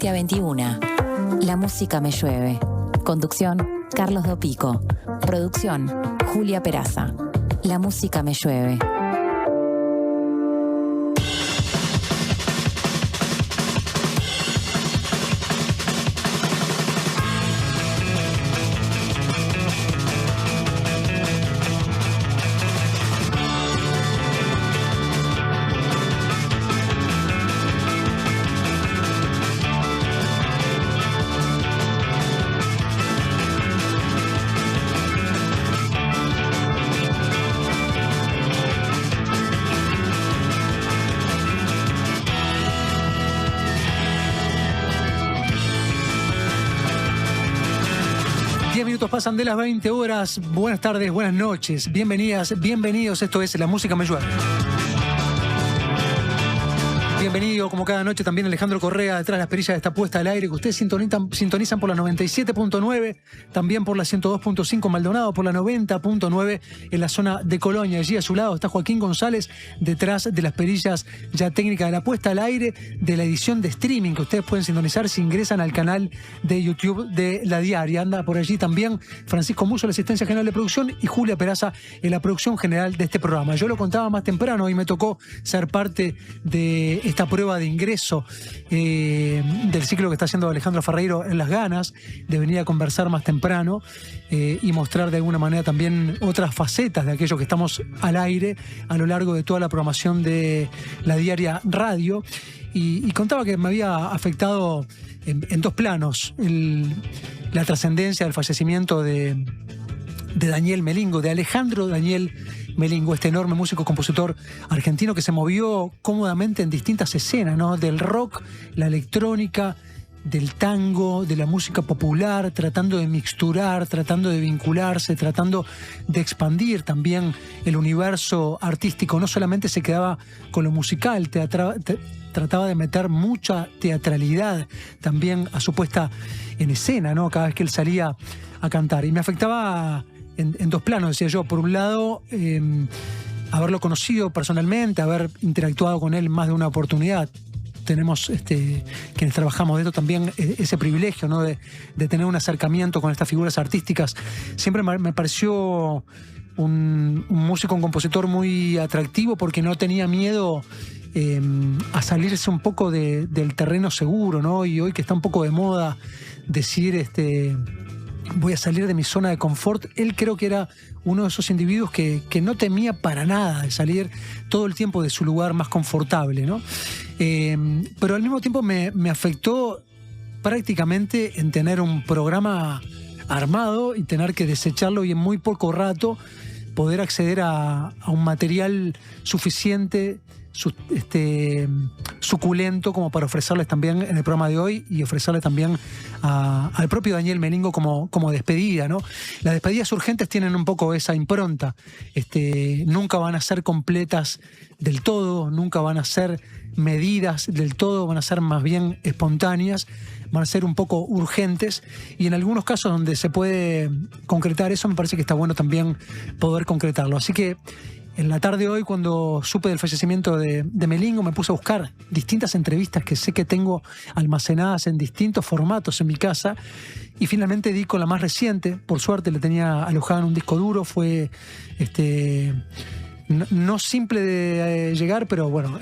20 a 21. La música me llueve. Conducción, Carlos Dopico. Producción, Julia Peraza. La música me llueve. Pasan de las 20 horas. Buenas tardes, buenas noches. Bienvenidas, bienvenidos. Esto es La Música Me Llueve. Bienvenido, como cada noche, también Alejandro Correa, detrás de las perillas de esta puesta al aire, que ustedes sintonizan por la 97.9, también por la 102.5 Maldonado, por la 90.9 en la zona de Colonia. Allí a su lado está Joaquín González, detrás de las perillas ya técnicas de la puesta al aire, de la edición de streaming, que ustedes pueden sintonizar si ingresan al canal de YouTube de La Diaria. Anda por allí también Francisco Muso, la asistencia general de producción, y Julia Peraza en la producción general de este programa. Yo lo contaba más temprano y me tocó ser parte de esta prueba de ingreso del ciclo que está haciendo Alejandro Ferreiro en Las Ganas, de venir a conversar más temprano y mostrar de alguna manera también otras facetas de aquello que estamos al aire a lo largo de toda la programación de La Diaria Radio. Y contaba que me había afectado en dos planos la trascendencia del fallecimiento de Daniel Melingo, de Alejandro Daniel Melingo, este enorme músico, compositor argentino que se movió cómodamente en distintas escenas, ¿no? Del rock, la electrónica, del tango, de la música popular, tratando de mixturar, tratando de vincularse, tratando de expandir también el universo artístico. No solamente se quedaba con lo musical, trataba de meter mucha teatralidad también a su puesta en escena, ¿no? Cada vez que él salía a cantar. Y me afectaba en dos planos, decía yo. Por un lado, haberlo conocido personalmente, haber interactuado con él en más de una oportunidad. Tenemos, quienes trabajamos de esto, también ese privilegio, ¿no? de tener un acercamiento con estas figuras artísticas. Siempre me pareció un músico, un compositor muy atractivo, porque no tenía miedo a salirse un poco del terreno seguro, ¿no? Y hoy que está un poco de moda decir voy a salir de mi zona de confort, él creo que era uno de esos individuos que no temía para nada de salir todo el tiempo de su lugar más confortable, ¿no? Pero al mismo tiempo me afectó prácticamente en tener un programa armado y tener que desecharlo, y en muy poco rato poder acceder a un material suficiente, suculento, como para ofrecerles también en el programa de hoy, y ofrecerle también al propio Daniel Melingo como despedida, ¿no? Las despedidas urgentes tienen un poco esa impronta. Nunca van a ser completas del todo, nunca van a ser medidas del todo, van a ser más bien espontáneas, van a ser un poco urgentes, y en algunos casos donde se puede concretar eso, me parece que está bueno también poder concretarlo. Así que en la tarde de hoy, cuando supe del fallecimiento de Melingo, me puse a buscar distintas entrevistas que sé que tengo almacenadas en distintos formatos en mi casa, y finalmente di con la más reciente. Por suerte la tenía alojada en un disco duro. Fue no simple de llegar, pero bueno,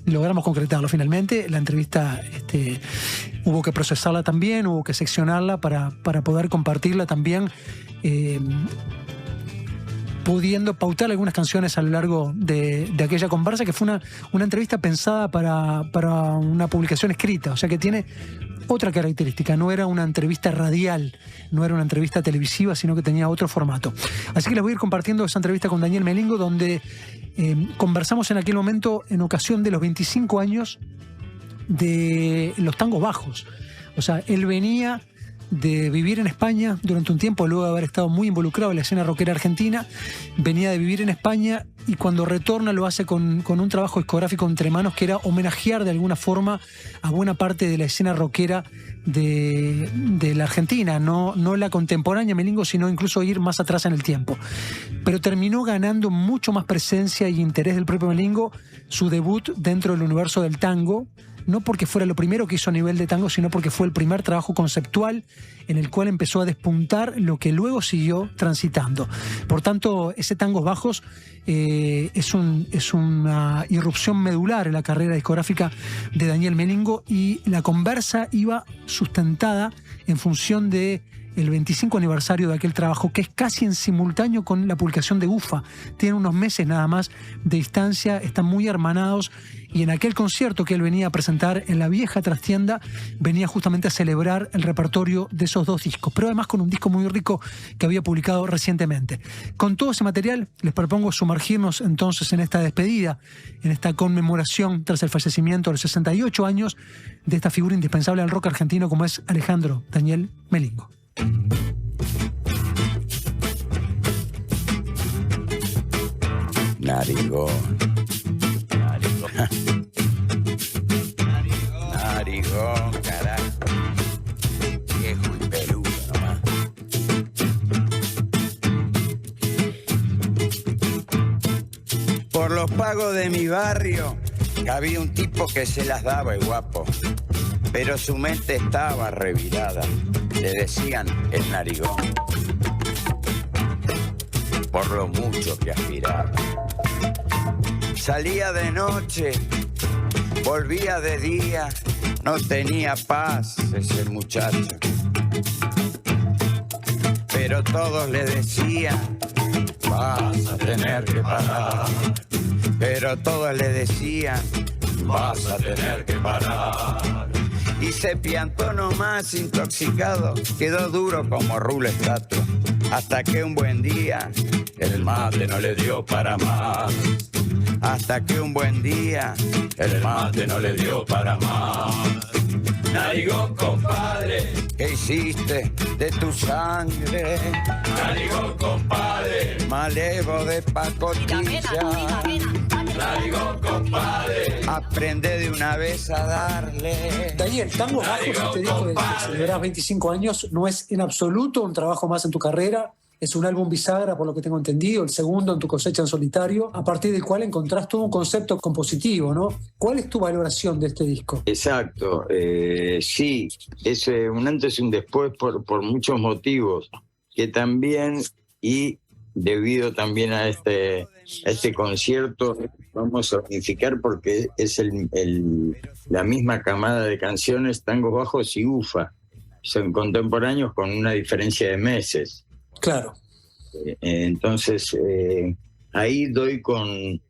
logramos concretarlo finalmente. La entrevista hubo que procesarla también, hubo que seccionarla para poder compartirla también, pudiendo pautar algunas canciones a lo largo de aquella conversa, que fue una entrevista pensada para una publicación escrita. O sea que tiene otra característica. No era una entrevista radial, no era una entrevista televisiva, sino que tenía otro formato. Así que les voy a ir compartiendo esa entrevista con Daniel Melingo, donde conversamos en aquel momento en ocasión de los 25 años de los tangos bajos. O sea, él venía de vivir en España durante un tiempo, luego de haber estado muy involucrado en la escena rockera argentina. Venía de vivir en España, y cuando retorna lo hace con un trabajo discográfico entre manos, que era homenajear de alguna forma a buena parte de la escena rockera de la Argentina, no la contemporánea Melingo, sino incluso ir más atrás en el tiempo. Pero terminó ganando mucho más presencia y interés del propio Melingo su debut dentro del universo del tango, no porque fuera lo primero que hizo a nivel de tango, sino porque fue el primer trabajo conceptual en el cual empezó a despuntar lo que luego siguió transitando. Por tanto, ese Tangos Bajos es una irrupción medular en la carrera discográfica de Daniel Melingo, y la conversa iba sustentada en función de el 25 aniversario de aquel trabajo, que es casi en simultáneo con la publicación de UFA. Tienen unos meses nada más de distancia, están muy hermanados, y en aquel concierto que él venía a presentar en la vieja trastienda, venía justamente a celebrar el repertorio de esos dos discos, pero además con un disco muy rico que había publicado recientemente. Con todo ese material, les propongo sumergirnos entonces en esta despedida, en esta conmemoración tras el fallecimiento de los 68 años de esta figura indispensable del rock argentino como es Alejandro Daniel Melingo. Narigón. Narigón, carajo. Viejo y peludo nomás. Por los pagos de mi barrio había un tipo que se las daba y guapo, pero su mente estaba revirada. Le decían el narigón, por lo mucho que aspiraba. Salía de noche, volvía de día, no tenía paz ese muchacho. Pero todos le decían, vas a tener que parar. Pero todos le decían, vas a tener que parar. Y se piantó nomás intoxicado, quedó duro como rulo estatua, hasta que un buen día el mate no le dio para más. Hasta que un buen día el mate no le dio para más. Narigón, compadre, ¿qué hiciste de tu sangre? Narigón, compadre, malevo de pacotilla. Narigón, compadre, aprende de una vez a darle. Daniel, Tangos Bajos, este disco de celebrar 25 años, no es en absoluto un trabajo más en tu carrera. Es un álbum bisagra, por lo que tengo entendido, el segundo en tu cosecha en solitario, a partir del cual encontrás todo un concepto compositivo, ¿no? ¿Cuál es tu valoración de este disco? Exacto, sí, es un antes y un después por muchos motivos, que también, y debido también a este concierto, vamos a unificar porque es la misma camada de canciones, Tangos Bajos y UFA, son contemporáneos con una diferencia de meses. Claro. Entonces, ahí doy con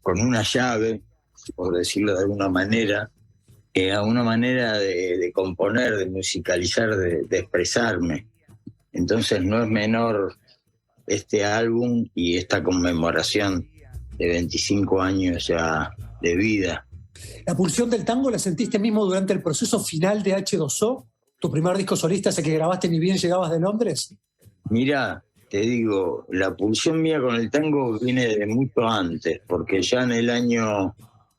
una llave, por decirlo de alguna manera, a una manera de componer, de musicalizar, de expresarme. Entonces no es menor este álbum y esta conmemoración de 25 años ya de vida. ¿La pulsión del tango la sentiste mismo durante el proceso final de H2O? ¿Tu primer disco solista, ese que grabaste ni bien llegabas de Londres? Mirá, te digo, la pulsión mía con el tango viene de mucho antes, porque ya en el año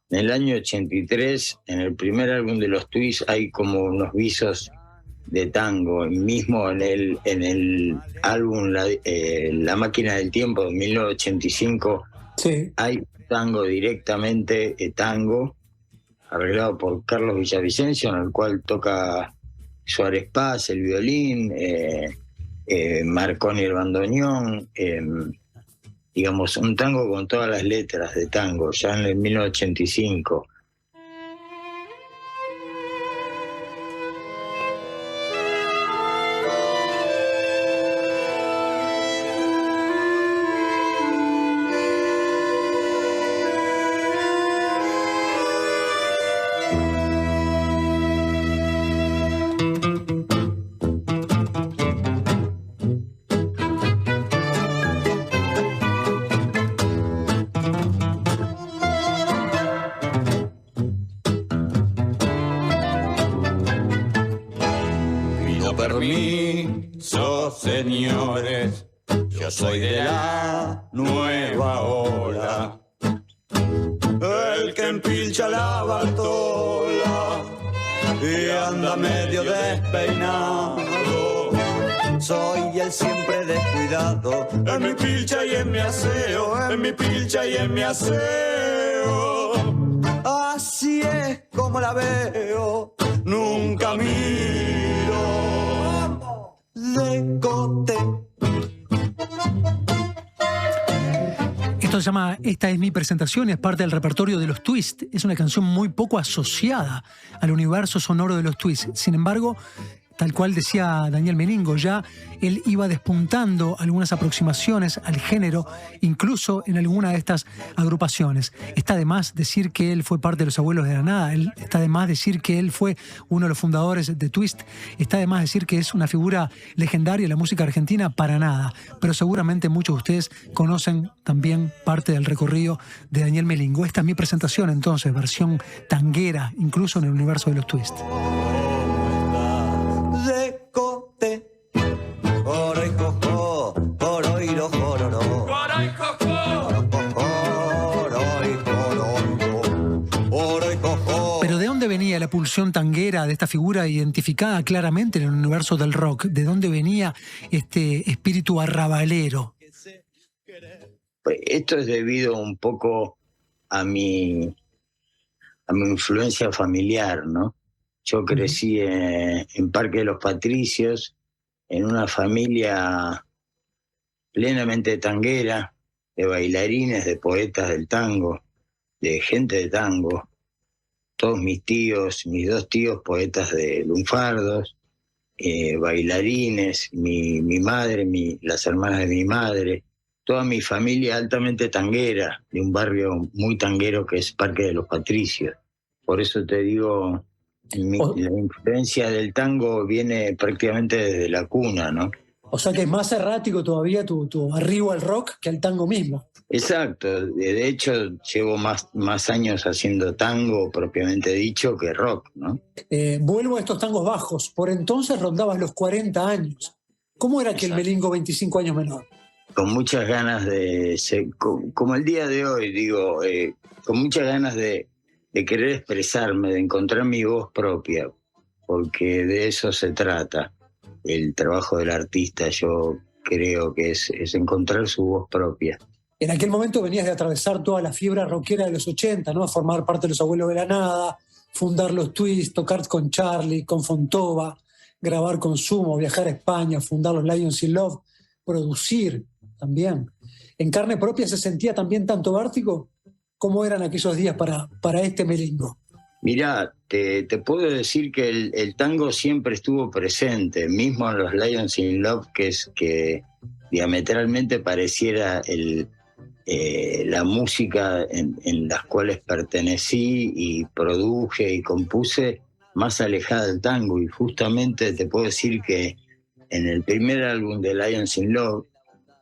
83, en el primer álbum de los Twists, hay como unos visos de tango. Mismo en el álbum La Máquina del Tiempo de 1985, sí, hay tango directamente, tango, arreglado por Carlos Villavicencio, en el cual toca Suárez Paz, el violín, Marconi el bandoneón, digamos, un tango con todas las letras de tango, ya en el 1985. Permiso, señores, yo soy de la nueva ola, el que empilcha la bartola y anda medio despeinado. Soy el siempre descuidado, en mi pilcha y en mi aseo, en mi pilcha y en mi aseo. Así es como como la veo, nunca miro. Decote. Esto se llama Esta es mi presentación, es parte del repertorio de los Twist. Es una canción muy poco asociada al universo sonoro de los Twist. Sin embargo, tal cual decía Daniel Melingo, ya él iba despuntando algunas aproximaciones al género, incluso en alguna de estas agrupaciones. Está de más decir que él fue parte de Los Abuelos de la Nada, está de más decir que él fue uno de los fundadores de Twist, está de más decir que es una figura legendaria de la música argentina, para nada. Pero seguramente muchos de ustedes conocen también parte del recorrido de Daniel Melingo. Esta es mi presentación entonces, versión tanguera, incluso en el universo de los Twist. Decote. Oroy jojo, oroiro jororo. Oroy jojo. Oroy jororo. Oroy jojo. Pero ¿de dónde venía la pulsión tanguera de esta figura identificada claramente en el universo del rock? ¿De dónde venía este espíritu arrabalero? Pues esto es debido un poco a mi influencia familiar, ¿no? Yo crecí en Parque de los Patricios, en una familia plenamente tanguera, de bailarines, de poetas del tango, de gente de tango. Todos mis tíos, mis dos tíos poetas de lunfardos, bailarines, mi madre, las hermanas de mi madre, toda mi familia altamente tanguera, de un barrio muy tanguero que es Parque de los Patricios. Por eso te digo, la influencia del tango viene prácticamente desde la cuna, ¿no? O sea que es más errático todavía tu arribo al rock que al tango mismo. Exacto, de hecho llevo más años haciendo tango propiamente dicho que rock, ¿no? Vuelvo a estos tangos bajos, por entonces rondabas los 40 años. ¿Cómo era aquel Melingo 25 años menor? Con muchas ganas de ser, como el día de hoy, digo, con muchas ganas de querer expresarme, de encontrar mi voz propia, porque de eso se trata el trabajo del artista. Yo creo que es encontrar su voz propia. En aquel momento venías de atravesar toda la fiebre rockera de los 80, ¿no? A formar parte de Los Abuelos de la Nada, fundar los Twist, tocar con Charlie, con Fontova, grabar con Sumo, viajar a España, fundar los Lions in Love, producir también. ¿En carne propia se sentía también tanto vértigo? ¿Cómo eran aquellos días para este Melingo? Mirá, te puedo decir que el tango siempre estuvo presente, mismo en los Lions in Love, que diametralmente pareciera la música en las cuales pertenecí y produje y compuse más alejada del tango. Y justamente te puedo decir que en el primer álbum de Lions in Love,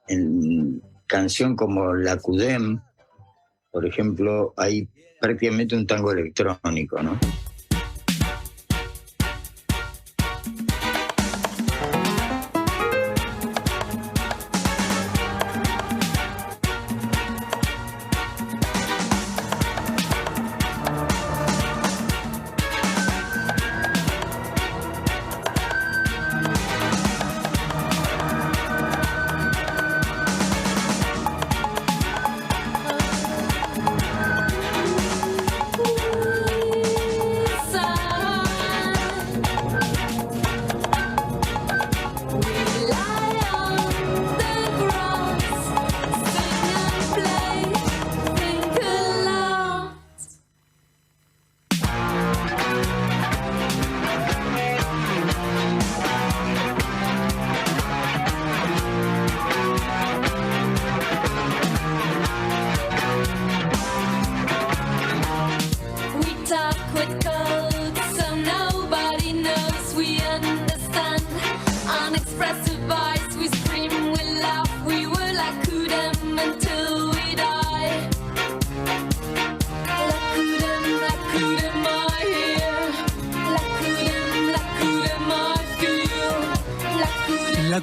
en canción como La Cudem, por ejemplo, hay prácticamente un tango electrónico, ¿no?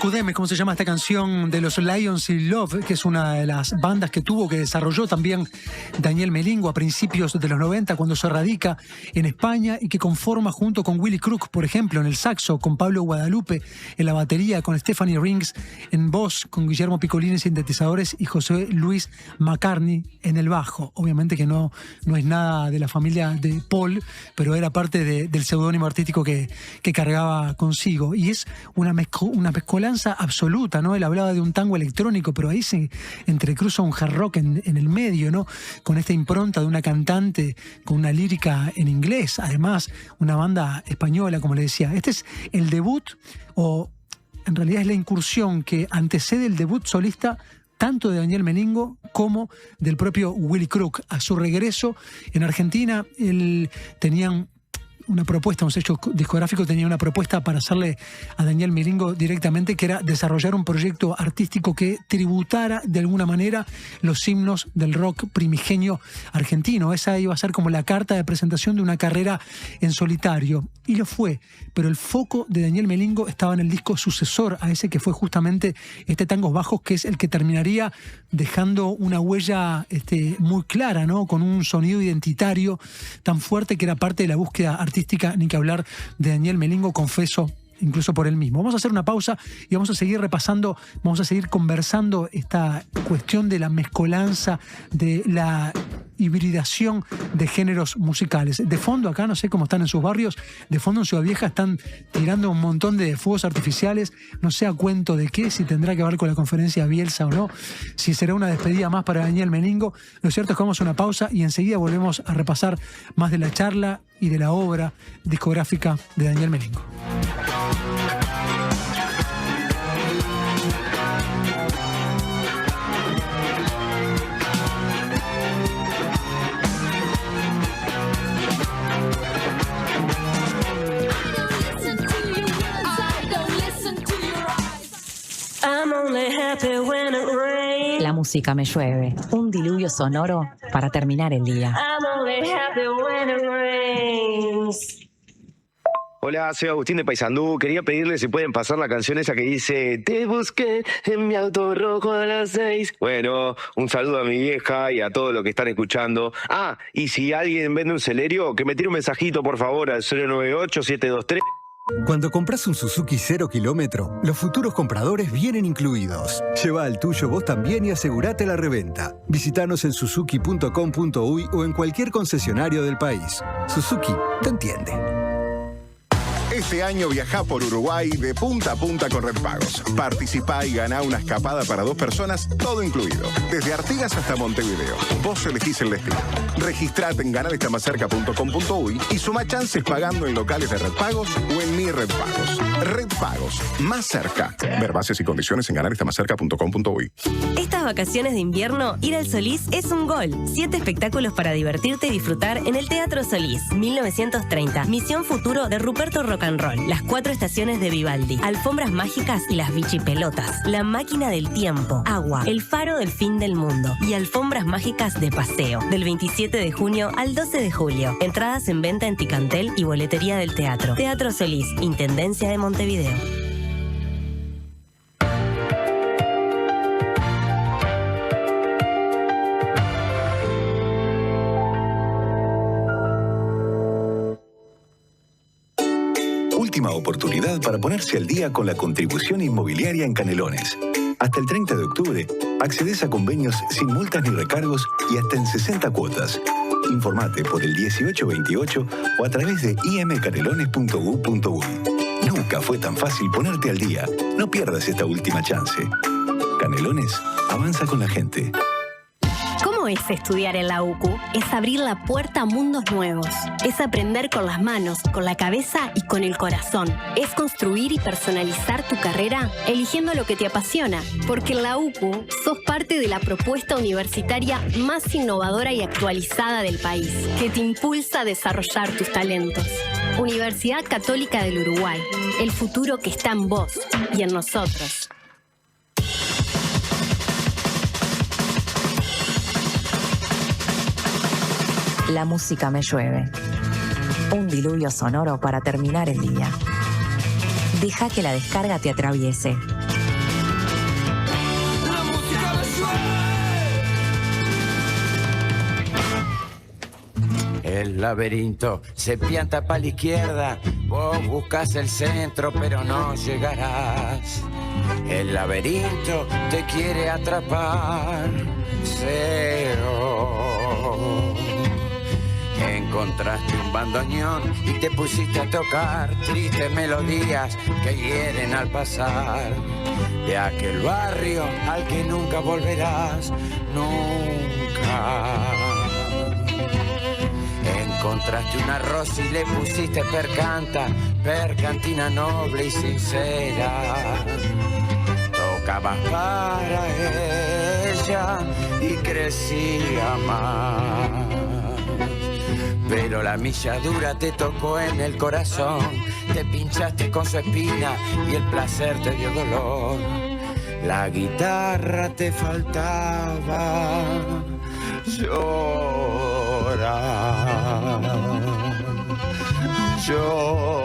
Cudeme, ¿cómo se llama esta canción de los Lions y Love? Que es una de las bandas que desarrolló también Daniel Melingo a principios de los 90, cuando se radica en España, y que conforma junto con Willy Crook, por ejemplo, en el saxo, con Pablo Guadalupe en la batería, con Stephanie Rings en voz, con Guillermo Piccolini en sintetizadores y José Luis McCartney en el bajo. Obviamente que no es nada de la familia de Paul, pero era parte del seudónimo artístico que cargaba consigo. Y es una mezcolanza absoluta, ¿no? Él hablaba de un tango electrónico, pero ahí se entrecruza un hard rock en el medio, ¿no? Con esta impronta de una cantante con una lírica en inglés, además una banda española, como le decía. Este es el debut, o en realidad es la incursión que antecede el debut solista tanto de Daniel Melingo como del propio Willy Crook. A su regreso en Argentina, él tenían una propuesta, un sello discográfico tenía una propuesta para hacerle a Daniel Melingo directamente, que era desarrollar un proyecto artístico que tributara de alguna manera los himnos del rock primigenio argentino. Esa iba a ser como la carta de presentación de una carrera en solitario, y lo fue, pero el foco de Daniel Melingo estaba en el disco sucesor a ese, que fue justamente Tangos Bajos, que es el que terminaría dejando una huella muy clara, ¿no? Con un sonido identitario tan fuerte que era parte de la búsqueda artística, ni que hablar de Daniel Melingo, confeso, incluso por él mismo. Vamos a hacer una pausa y vamos a seguir repasando, vamos a seguir conversando esta cuestión de la mezcolanza, de la hibridación de géneros musicales. De fondo acá, no sé cómo están en sus barrios, de fondo en Ciudad Vieja están tirando un montón de fuegos artificiales, no sé a cuento de qué, si tendrá que ver con la conferencia Bielsa o no, si será una despedida más para Daniel Melingo. Lo cierto es que vamos a una pausa y enseguida volvemos a repasar más de la charla y de la obra discográfica de Daniel Melingo. La música me llueve, un diluvio sonoro para terminar el día. Hola, soy Agustín de Paysandú. Quería pedirle si pueden pasar la canción esa que dice te busqué en mi auto rojo a las 6. Bueno, un saludo a mi vieja y a todos los que están escuchando. Ah, y si alguien vende un Celerio, que me tire un mensajito por favor al 098-723. Cuando compras un Suzuki 0 kilómetro, los futuros compradores vienen incluidos. Lleva al tuyo vos también y asegurate la reventa. Visítanos en suzuki.com.uy o en cualquier concesionario del país. Suzuki te entiende. Este año viajá por Uruguay de punta a punta con Red Pagos. Participá y ganá una escapada para 2 personas, todo incluido. Desde Artigas hasta Montevideo. Vos elegís el destino. Registrate en ganalestamacerca.com.uy y suma chances pagando en locales de Red Pagos o en Mi Red Pagos. Red Pagos, más cerca. Ver bases y condiciones en ganalestamacerca.com.uy. Estas vacaciones de invierno, ir al Solís es un gol. 7 espectáculos para divertirte y disfrutar en el Teatro Solís. 1930. Misión Futuro de Ruperto Rock and Roll. Las 4 estaciones de Vivaldi. Alfombras mágicas y las bichipelotas. La máquina del tiempo. Agua. El faro del fin del mundo. Y alfombras mágicas de paseo. Del 27 de junio al 12 de julio. Entradas en venta en Ticantel y boletería del teatro. Teatro Solís. Intendencia de Montevideo. Última oportunidad para ponerse al día con la contribución inmobiliaria en Canelones. Hasta el 30 de octubre, accedes a convenios sin multas ni recargos y hasta en 60 cuotas. Informate por el 1828 o a través de imcanelones.gov.uy. Nunca fue tan fácil ponerte al día. No pierdas esta última chance. Canelones avanza con la gente. ¿Cómo es estudiar en la UCU? Es abrir la puerta a mundos nuevos. Es aprender con las manos, con la cabeza y con el corazón. Es construir y personalizar tu carrera eligiendo lo que te apasiona. Porque en la UCU sos parte de la propuesta universitaria más innovadora y actualizada del país, que te impulsa a desarrollar tus talentos. Universidad Católica del Uruguay. El futuro que está en vos y en nosotros. La música me llueve. Un diluvio sonoro para terminar el día. Deja que la descarga te atraviese. El laberinto se pianta para la izquierda, vos buscas el centro pero no llegarás. El laberinto te quiere atrapar, Cero. Encontraste un bandoneón y te pusiste a tocar tristes melodías que hieren al pasar de aquel barrio al que nunca volverás, nunca. Encontraste un arroz y le pusiste percantina noble y sincera. Tocabas para ella y crecía más. Pero la milla dura te tocó en el corazón, te pinchaste con su espina y el placer te dio dolor. La guitarra te faltaba, llora, llora.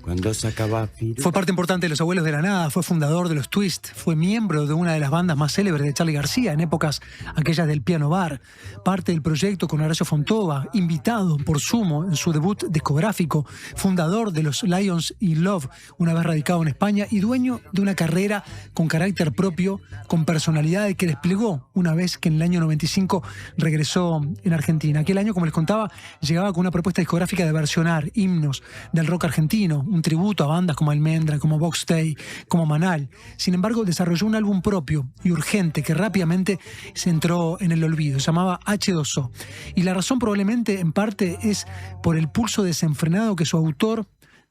Cuando sacaba Fue parte importante de Los Abuelos de la Nada, fue fundador de los Twist, fue miembro de una de las bandas más célebres de Charly García en épocas aquellas del Piano Bar, parte del proyecto con Horacio Fontova, invitado por Sumo en su debut discográfico, fundador de los Lions y Love, una vez radicado en España, y dueño de una carrera con carácter propio, con personalidad que desplegó una vez que en el año 95 regresó en Argentina. Aquel año, como les contaba, llegaba con una propuesta discográfica de versionar himnos del rock argentino, un tributo a bandas como Almendra, como Box Day, como Manal. Sin embargo, desarrolló un álbum propio y urgente que rápidamente se entró en el olvido. Se llamaba H2O. Y la razón probablemente, en parte, es por el pulso desenfrenado que su autor,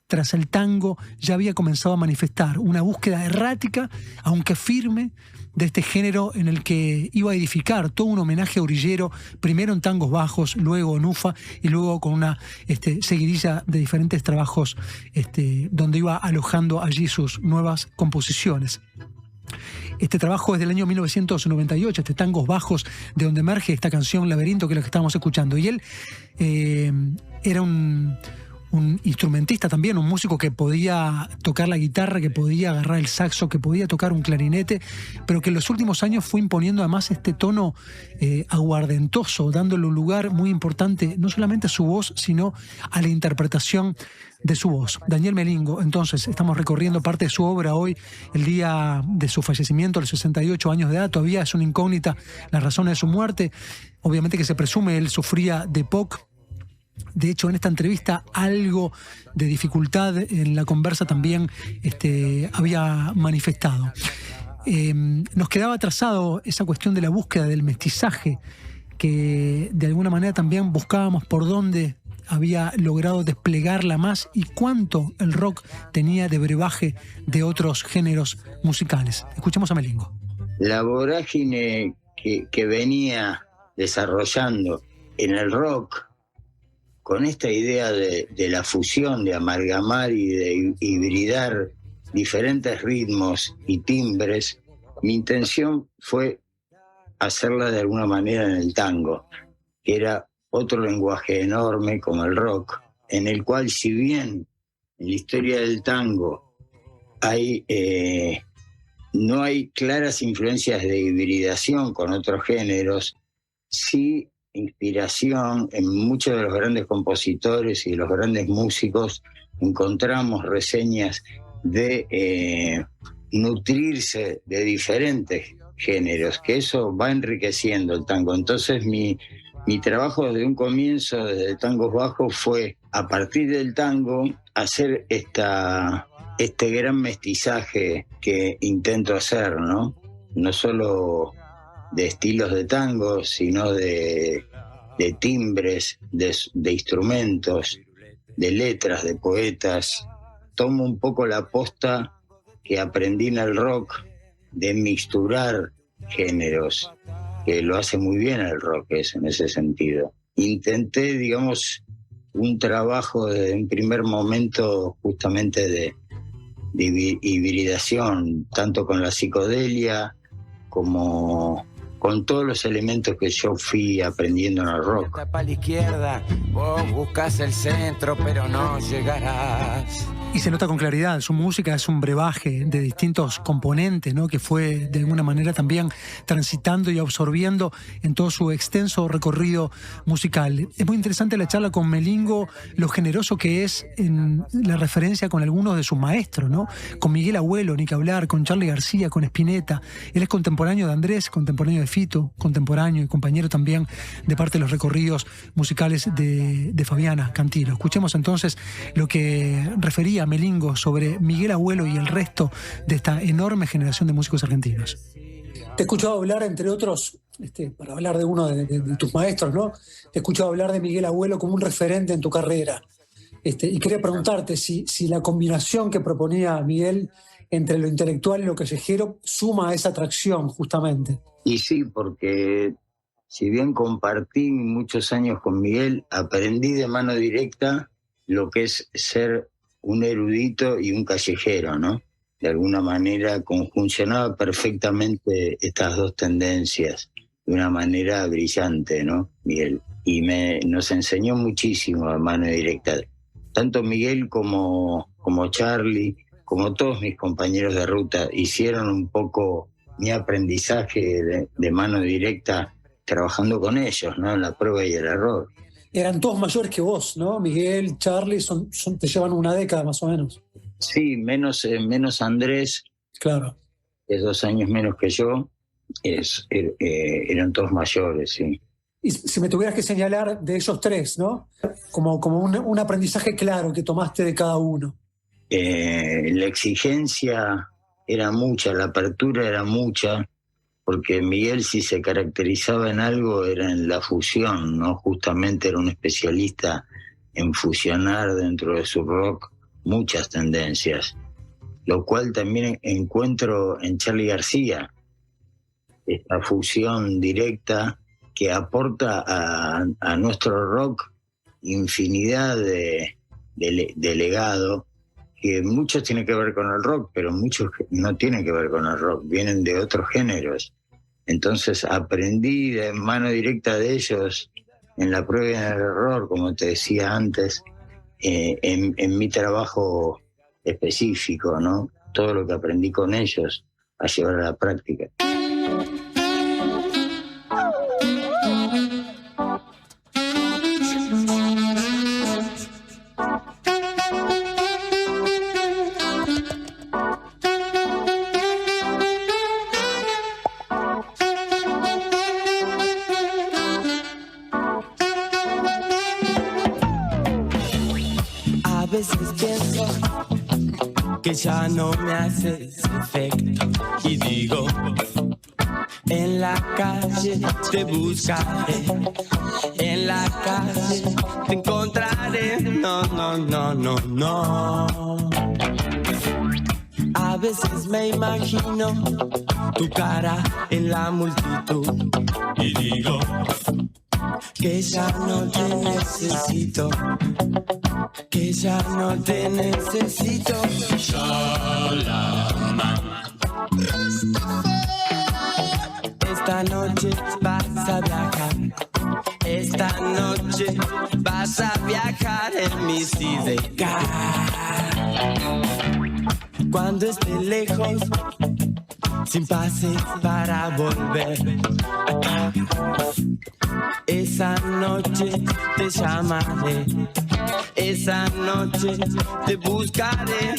tras el tango, ya había comenzado a manifestar. Una búsqueda errática, aunque firme, de este género en el que iba a edificar todo un homenaje a Orillero, primero en tangos bajos, luego en UFA y luego con una seguidilla de diferentes trabajos donde iba alojando allí sus nuevas composiciones. Este trabajo es del año 1998, Tangos Bajos, de donde emerge esta canción Laberinto, que es lo que estamos escuchando. Y él era un instrumentista también, un músico que podía tocar la guitarra, que podía agarrar el saxo, que podía tocar un clarinete, pero que en los últimos años fue imponiendo además este tono aguardentoso, dándole un lugar muy importante no solamente a su voz, sino a la interpretación de su voz. Daniel Melingo, entonces, estamos recorriendo parte de su obra hoy, el día de su fallecimiento, a los 68 años de edad. Todavía es una incógnita las razones de su muerte. Obviamente que se presume él sufría de POC. De hecho, en esta entrevista algo de dificultad en la conversa también había manifestado. Nos quedaba atrasado esa cuestión de la búsqueda del mestizaje, que de alguna manera también buscábamos por dónde había logrado desplegarla más y cuánto el rock tenía de brebaje de otros géneros musicales. Escuchemos a Melingo. La vorágine que venía desarrollando en el rock, con esta idea de la fusión, de amalgamar y de hibridar diferentes ritmos y timbres, mi intención fue hacerla de alguna manera en el tango, que era otro lenguaje enorme como el rock, en el cual, si bien en la historia del tango no hay claras influencias de hibridación con otros géneros, sí inspiración en muchos de los grandes compositores y de los grandes músicos. Encontramos reseñas de nutrirse de diferentes géneros, que eso va enriqueciendo el tango. Entonces mi trabajo desde un comienzo, desde Tangos Bajos, fue a partir del tango hacer este gran mestizaje que intento hacer, ¿no? No solo de estilos de tango, sino de timbres, de instrumentos, de letras, de poetas. Tomo un poco la posta que aprendí en el rock de mixturar géneros, que lo hace muy bien el rock en ese sentido. Intenté, digamos, un trabajo desde un primer momento justamente de hibridación, tanto con la psicodelia como con todos los elementos que yo fui aprendiendo en el rock. Para la izquierda, vos buscas el centro, pero no llegarás. Y se nota con claridad, su música es un brebaje de distintos componentes, ¿no? Que fue de alguna manera también transitando y absorbiendo en todo su extenso recorrido musical. Es muy interesante la charla con Melingo, lo generoso que es en la referencia con algunos de sus maestros, ¿no? Con Miguel Abuelo, ni que hablar, con Charly García, con Spinetta. Él es contemporáneo de Andrés, contemporáneo de Fito, contemporáneo y compañero también de parte de los recorridos musicales de Fabiana Cantilo. Escuchemos entonces lo que refería Melingo sobre Miguel Abuelo y el resto de esta enorme generación de músicos argentinos. Te he escuchado hablar, entre otros, para hablar de uno de tus maestros, ¿no? Te he escuchado hablar de Miguel Abuelo como un referente en tu carrera. Y quería preguntarte si la combinación que proponía Miguel entre lo intelectual y lo callejero suma a esa atracción, justamente. Y sí, porque si bien compartí muchos años con Miguel, aprendí de mano directa lo que es ser un erudito y un callejero, ¿no? De alguna manera conjuncionaba perfectamente estas dos tendencias de una manera brillante, ¿no, Miguel? Y nos enseñó muchísimo a mano directa. Tanto Miguel como Charly, como todos mis compañeros de ruta, hicieron un poco mi aprendizaje de mano directa trabajando con ellos, ¿no? En la prueba y el error. Eran todos mayores que vos, ¿no? Miguel, Charly, te llevan una década más o menos. Sí, menos Andrés. Claro. Es 2 años menos que yo. Eran todos mayores, sí. Y si me tuvieras que señalar de esos tres, ¿no? Como un aprendizaje claro que tomaste de cada uno. La exigencia era mucha, la apertura era mucha, porque Miguel, si se caracterizaba en algo, era en la fusión, ¿no? Justamente era un especialista en fusionar dentro de su rock muchas tendencias, lo cual también encuentro en Charly García, esta fusión directa que aporta a nuestro rock infinidad de legado, que muchos tienen que ver con el rock, pero muchos no tienen que ver con el rock, vienen de otros géneros. Entonces aprendí de mano directa de ellos en la prueba y en el error, como te decía antes, en mi trabajo específico, ¿no? Todo lo que aprendí con ellos a llevar a la práctica. Ya no me haces efecto y digo, en la calle te buscaré, en la calle te encontraré, no. A veces me imagino tu cara en la multitud y digo, que ya no te necesito, que ya no te necesito. Esta noche vas a viajar, esta noche vas a viajar en mi sidecar. Cuando esté lejos, sin pase para volver. Esa noche te llamaré, esa noche te buscaré.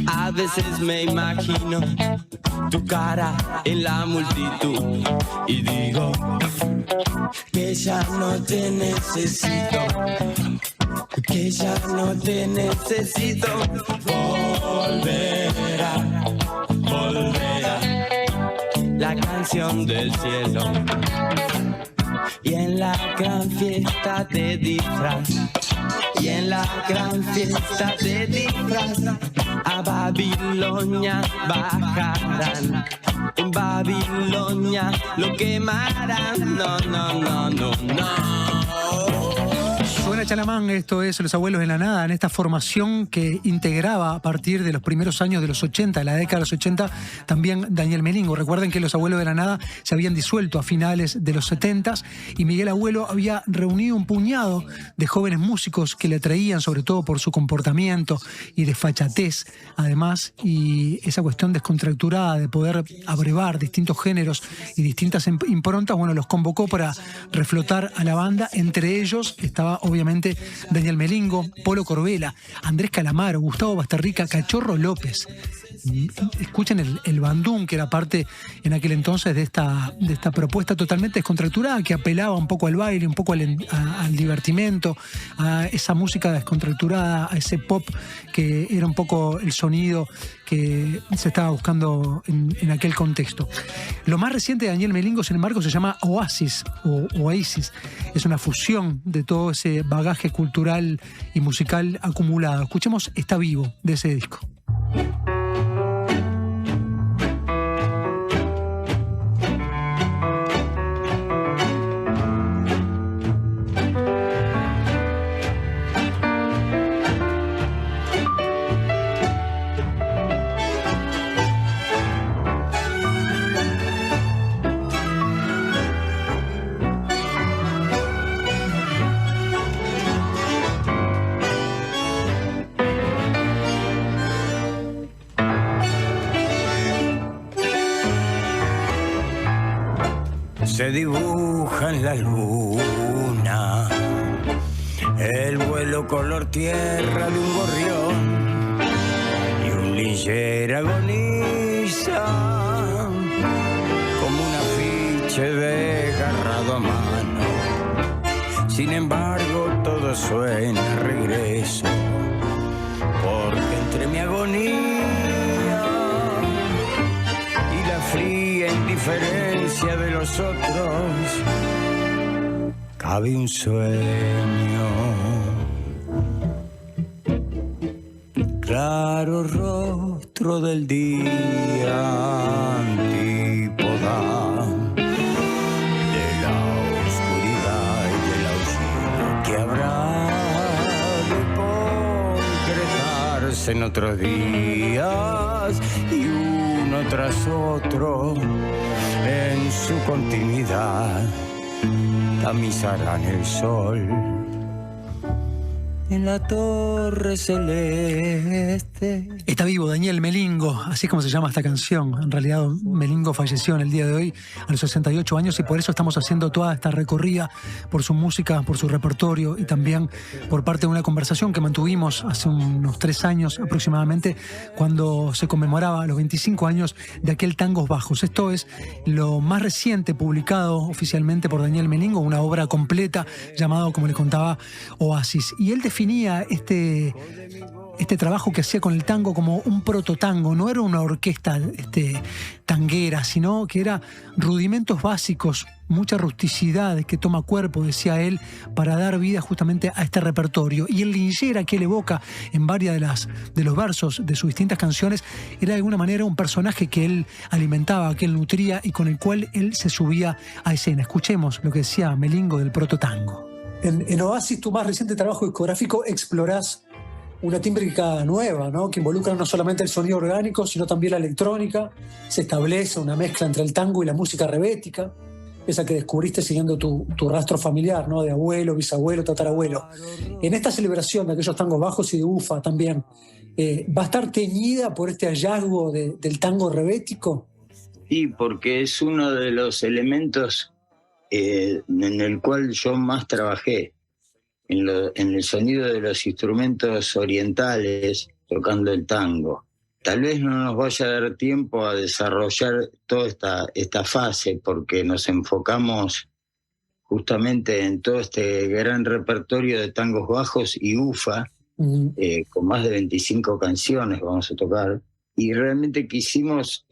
A veces me imagino tu cara en la multitud y digo que ya no te necesito, que ya no te necesito. Volverá la canción del cielo y en la gran fiesta de disfraz, y en la gran fiesta de disfraz a Babilonia bajarán, en Babilonia lo quemarán, no. Leona Chalamán, esto es Los Abuelos de la Nada, en esta formación que integraba a partir de los primeros años de los 80, la década de los 80, también Daniel Melingo. Recuerden que Los Abuelos de la Nada se habían disuelto a finales de los 70 y Miguel Abuelo había reunido un puñado de jóvenes músicos que le atraían, sobre todo por su comportamiento y desfachatez, además, y esa cuestión descontracturada de poder abrevar distintos géneros y distintas improntas. Bueno, los convocó para reflotar a la banda. Entre ellos estaba obviamente Daniel Melingo, Polo Corbella, Andrés Calamaro, Gustavo Bastarrica, Cachorro López. Escuchen el bandún, que era parte en aquel entonces de esta propuesta totalmente descontracturada, que apelaba un poco al baile, un poco al divertimento, a esa música descontracturada, a ese pop que era un poco el sonido que se estaba buscando en aquel contexto. Lo más reciente de Daniel Melingo, sin embargo, se llama Oasis o Oasis. Es una fusión de todo ese bagaje cultural y musical acumulado. Escuchemos Está Vivo, de ese disco. Se dibuja en la luna el vuelo color tierra de un gorrión y un lincher agoniza como un afiche desgarrado a mano. Sin embargo, todo suena a regreso, porque entre mi agonía y la fría indiferencia de los otros cabe un sueño. Claro rostro del día, antípoda de la oscuridad y del auxilio que habrá de concretarse en otros días, y uno tras otro en su continuidad tamizarán el sol en la torre celeste. Está vivo Daniel Melingo, así es como se llama esta canción. En realidad Melingo falleció en el día de hoy a los 68 años y por eso estamos haciendo toda esta recorrida por su música, por su repertorio y también por parte de una conversación que mantuvimos hace unos 3 años aproximadamente, cuando se conmemoraba los 25 años de aquel Tangos Bajos. Esto es lo más reciente publicado oficialmente por Daniel Melingo, una obra completa llamado, como le contaba, Oasis. Y él definía este trabajo que hacía con el tango como un prototango. No era una orquesta tanguera, sino que era rudimentos básicos, mucha rusticidad que toma cuerpo, decía él, para dar vida justamente a este repertorio. Y el linchera que él evoca en varias de los versos de sus distintas canciones era de alguna manera un personaje que él alimentaba, que él nutría y con el cual él se subía a escena. Escuchemos lo que decía Melingo del prototango. En Oasis, tu más reciente trabajo discográfico, explorás una tímbrica nueva, ¿no? Que involucra no solamente el sonido orgánico, sino también la electrónica. Se establece una mezcla entre el tango y la música rebética, esa que descubriste siguiendo tu rastro familiar, ¿no? De abuelo, bisabuelo, tatarabuelo. En esta celebración de aquellos tangos bajos y de UFA también, ¿va a estar teñida por este hallazgo del tango rebético? Sí, porque es uno de los elementos en el cual yo más trabajé, en el sonido de los instrumentos orientales tocando el tango. Tal vez no nos vaya a dar tiempo a desarrollar toda esta fase, porque nos enfocamos justamente en todo este gran repertorio de tangos bajos y UFA, con más de 25 canciones vamos a tocar, y realmente quisimos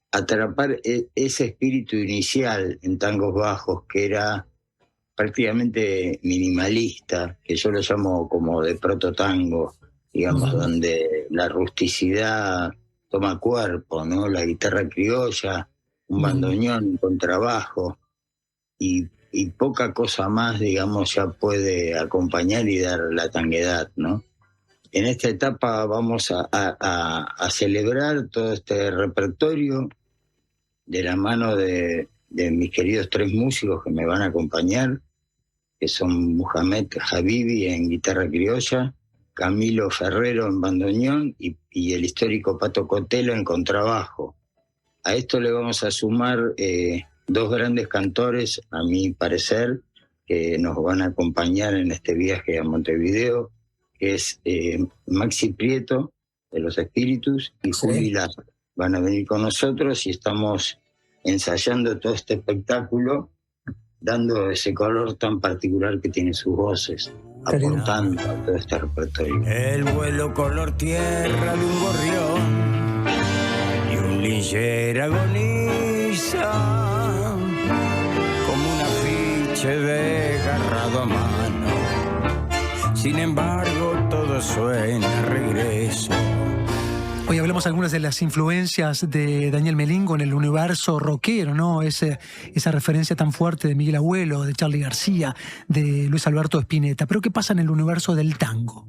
atrapar ese espíritu inicial en tangos bajos, que era prácticamente minimalista, que yo lo llamo como de prototango, digamos, donde la rusticidad toma cuerpo, ¿no? La guitarra criolla, un bandoneón, un contrabajo, y y poca cosa más, digamos, ya puede acompañar y dar la tanguedad, ¿no? En esta etapa vamos a celebrar todo este repertorio de la mano de mis queridos 3 músicos que me van a acompañar, que son Mohamed Habibi en guitarra criolla, Camilo Ferrero en bandoneón y el histórico Pato Cotelo en contrabajo. A esto le vamos a sumar 2 grandes cantores, a mi parecer, que nos van a acompañar en este viaje a Montevideo, que es Maxi Prieto, de Los Espíritus, y Juli Lazo. Van a venir con nosotros y estamos ensayando todo este espectáculo, dando ese color tan particular que tiene sus voces, aportando a todo este repertorio. El vuelo color tierra de un gorrión y un lincher agoniza como un afiche desgarrado a mano. Sin embargo, todo suena a regreso. Hoy hablamos algunas de las influencias de Daniel Melingo en el universo rockero, ¿no? Esa referencia tan fuerte de Miguel Abuelo, de Charly García, de Luis Alberto Spinetta. Pero ¿qué pasa en el universo del tango?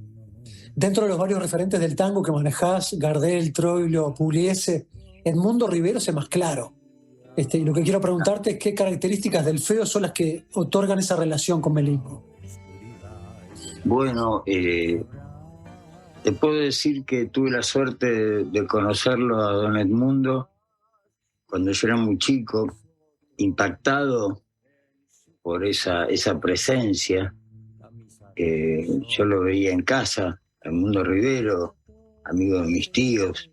Dentro de los varios referentes del tango que manejás, Gardel, Troilo, Pugliese, Edmundo Rivero es más claro. Y lo que quiero preguntarte es qué características del Feo son las que otorgan esa relación con Melingo. Bueno, te puedo decir que tuve la suerte de conocerlo a don Edmundo cuando yo era muy chico, impactado por esa presencia. Yo lo veía en casa, Edmundo Rivero, amigo de mis tíos,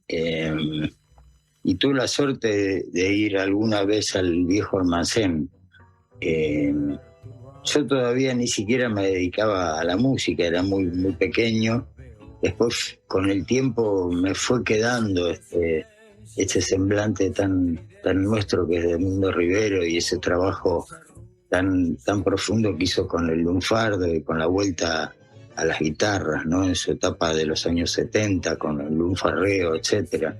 y tuve la suerte de ir alguna vez al viejo almacén. Yo todavía ni siquiera me dedicaba a la música, era muy, muy pequeño. Después, con el tiempo, me fue quedando este semblante tan nuestro que es de Edmundo Rivero y ese trabajo tan profundo que hizo con el lunfardo y con la vuelta a las guitarras, ¿no? En su etapa de los años 70, con el lunfarreo, etc.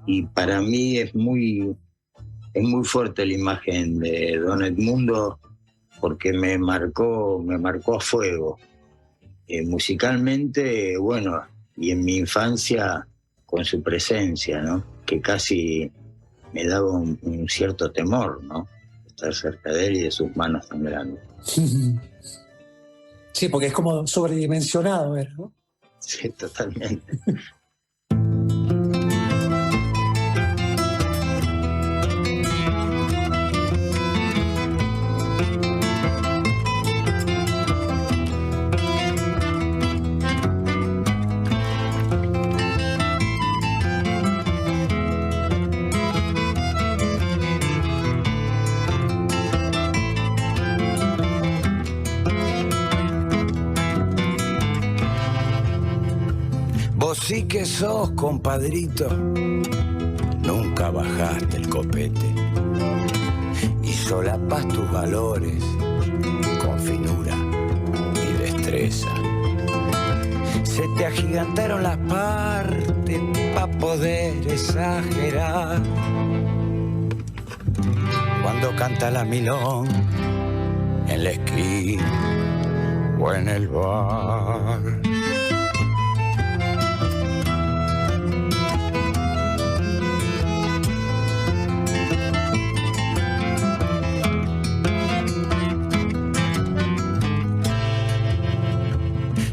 Y para mí es muy fuerte la imagen de don Edmundo, porque me marcó a fuego. Musicalmente, bueno, y en mi infancia con su presencia, ¿no? Que casi me daba un cierto temor, ¿no? Estar cerca de él y de sus manos tan grandes. Sí, porque es como sobredimensionado, ¿no? Sí, totalmente. Vos sí que sos, compadrito, nunca bajaste el copete y solapas tus valores con finura y destreza. Se te agigantaron las partes pa' poder exagerar. Cuando canta la milonga en la esquina o en el bar.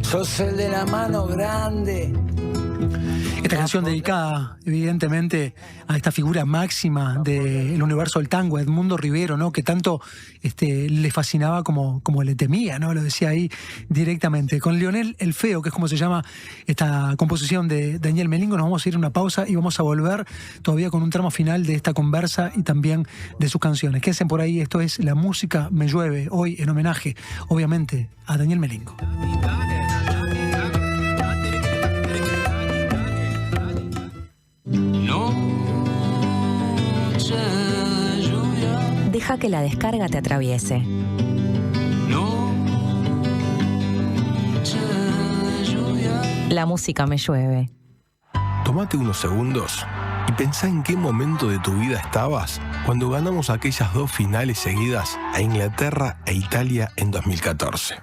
Sos el de la mano grande. Esta canción dedicada, evidentemente, a esta figura máxima del universo del tango, Edmundo Rivero, ¿no? Que tanto le fascinaba como le temía, ¿no? Lo decía ahí directamente. Con Leonel el Feo, que es como se llama esta composición de Daniel Melingo, nos vamos a ir a una pausa y vamos a volver todavía con un tramo final de esta conversa y también de sus canciones. Quédense por ahí, esto es La Música Me Llueve, hoy en homenaje, obviamente, a Daniel Melingo. Deja que la descarga te atraviese. La música me llueve. Tómate unos segundos Y pensá en qué momento de tu vida estabas cuando ganamos aquellas 2 finales seguidas a Inglaterra e Italia en 2014.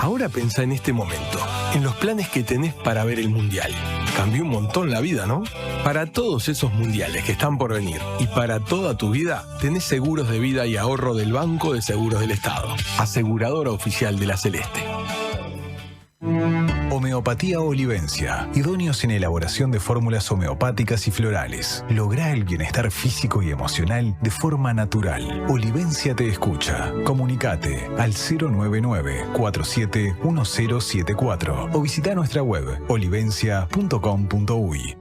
Ahora pensá en este momento, en los planes que tenés para ver el Mundial. Cambió un montón la vida, ¿no? Para todos esos mundiales que están por venir y para toda tu vida, tenés seguros de vida y ahorro del Banco de Seguros del Estado, aseguradora oficial de la Celeste. Homeopatía Olivencia. Idóneos en elaboración de fórmulas homeopáticas y florales. Lográ el bienestar físico y emocional de forma natural. Olivencia te escucha. Comunicate al 099-471074 o visita nuestra web olivencia.com.uy.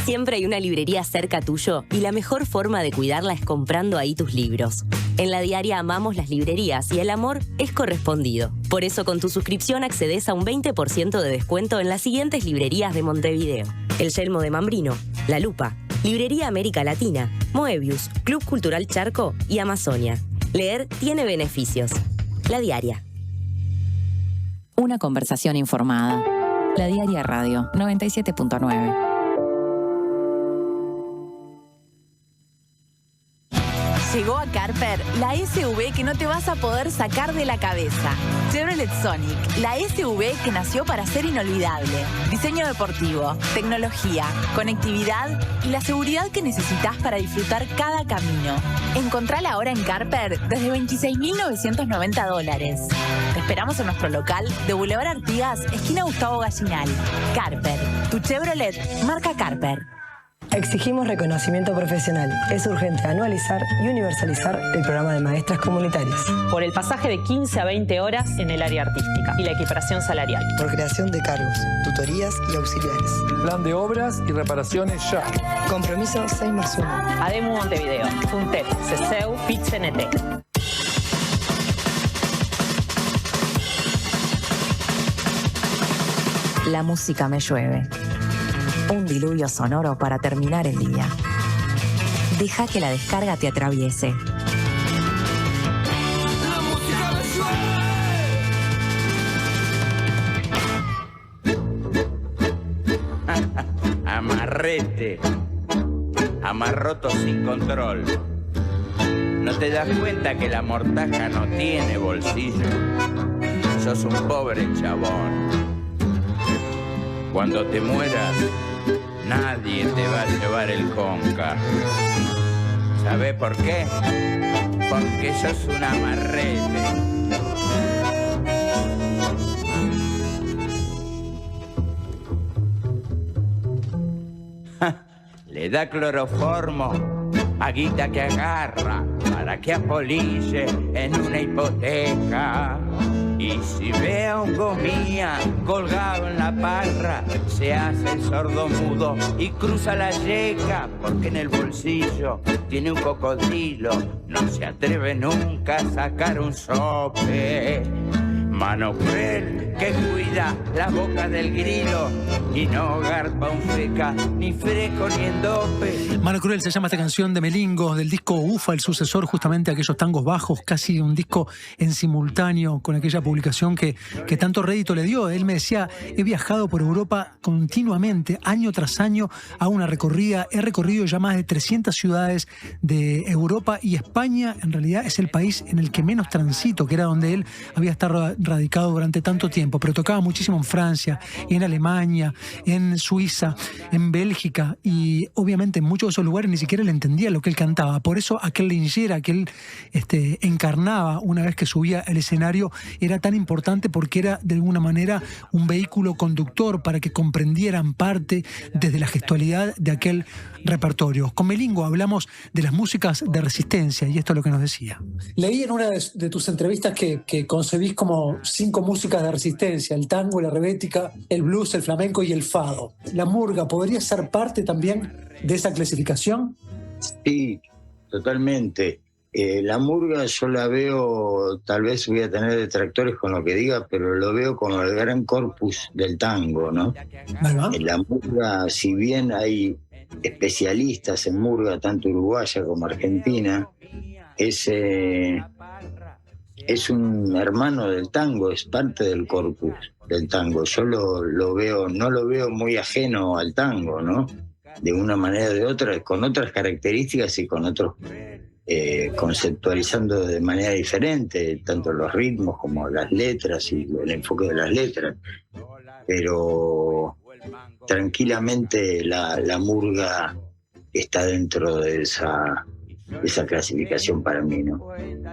Siempre hay una librería cerca tuyo y la mejor forma de cuidarla es comprando ahí tus libros. En La Diaria amamos las librerías y el amor es correspondido. Por eso con tu suscripción accedes a un 20% de descuento en las siguientes librerías de Montevideo: El Yelmo de Mambrino, La Lupa, Librería América Latina, Moebius, Club Cultural Charco y Amazonia. Leer tiene beneficios. La Diaria. Una conversación informada. La Diaria Radio 97.9. Llegó a Carper la SUV que no te vas a poder sacar de la cabeza. Chevrolet Sonic, la SUV que nació para ser inolvidable. Diseño deportivo, tecnología, conectividad y la seguridad que necesitas para disfrutar cada camino. Encontrala ahora en Carper desde $26.990. Te esperamos en nuestro local de Boulevard Artigas, esquina Gustavo Gallinal. Carper, tu Chevrolet, marca Carper. Exigimos reconocimiento profesional. Es urgente anualizar y universalizar el programa de maestras comunitarias. Por el pasaje de 15 a 20 horas en el área artística y la equiparación salarial. Por creación de cargos, tutorías y auxiliares. Plan de obras y reparaciones ya. Compromiso 6+1. ADEMU Montevideo, FUNTEP, CESEU, PIT-CNT. La música me llueve. Un diluvio sonoro para terminar el día. Deja que la descarga te atraviese. Amarrete. Amarroto sin control. ¿No te das cuenta que la mortaja no tiene bolsillo? Sos un pobre chabón. Cuando te mueras, nadie te va a llevar el conca. ¿Sabés por qué? Porque sos un amarrete. Le da cloroformo a guita que agarra para que apolille en una hipoteca. Y si ve a un gomía colgado en la parra, se hace el sordo mudo y cruza la yeca, porque en el bolsillo tiene un cocodrilo, no se atreve nunca a sacar un sope. Mano cruel que cuida la boca del grilo y no garpa un feca, ni freco ni endope. Mano Cruel se llama esta canción de Melingos, del disco Ufa, el sucesor justamente a aquellos tangos bajos, casi un disco en simultáneo con aquella publicación que tanto rédito le dio. Él me decía, he viajado por Europa continuamente, año tras año, hago una recorrida, he recorrido ya más de 300 ciudades de Europa y España en realidad es el país en el que menos transito, que era donde él había estado radicado durante tanto tiempo, pero tocaba muchísimo en Francia, en Alemania, en Suiza, en Bélgica y obviamente en muchos de esos lugares ni siquiera le entendía lo que él cantaba. Por eso aquel linchera que él encarnaba una vez que subía al escenario era tan importante, porque era de alguna manera un vehículo conductor para que comprendieran parte desde la gestualidad de aquel repertorio. Con Melingo hablamos de las músicas de resistencia y esto es lo que nos decía. Leí en una de tus entrevistas que concebís como 5 músicas de resistencia: el tango, la rebética, el blues, el flamenco y el fado. ¿La murga podría ser parte también de esa clasificación? Sí, totalmente. La murga yo la veo, tal vez voy a tener detractores con lo que diga, pero lo veo como el gran corpus del tango, ¿no? En la murga, si bien hay especialistas en murga, tanto uruguaya como argentina, es es un hermano del tango, es parte del corpus del tango. Yo lo veo, no lo veo muy ajeno al tango, ¿no? De una manera o de otra, con otras características y con otros, conceptualizando de manera diferente, tanto los ritmos como las letras y el enfoque de las letras. Pero tranquilamente la murga está dentro de esa clasificación para mí, ¿no?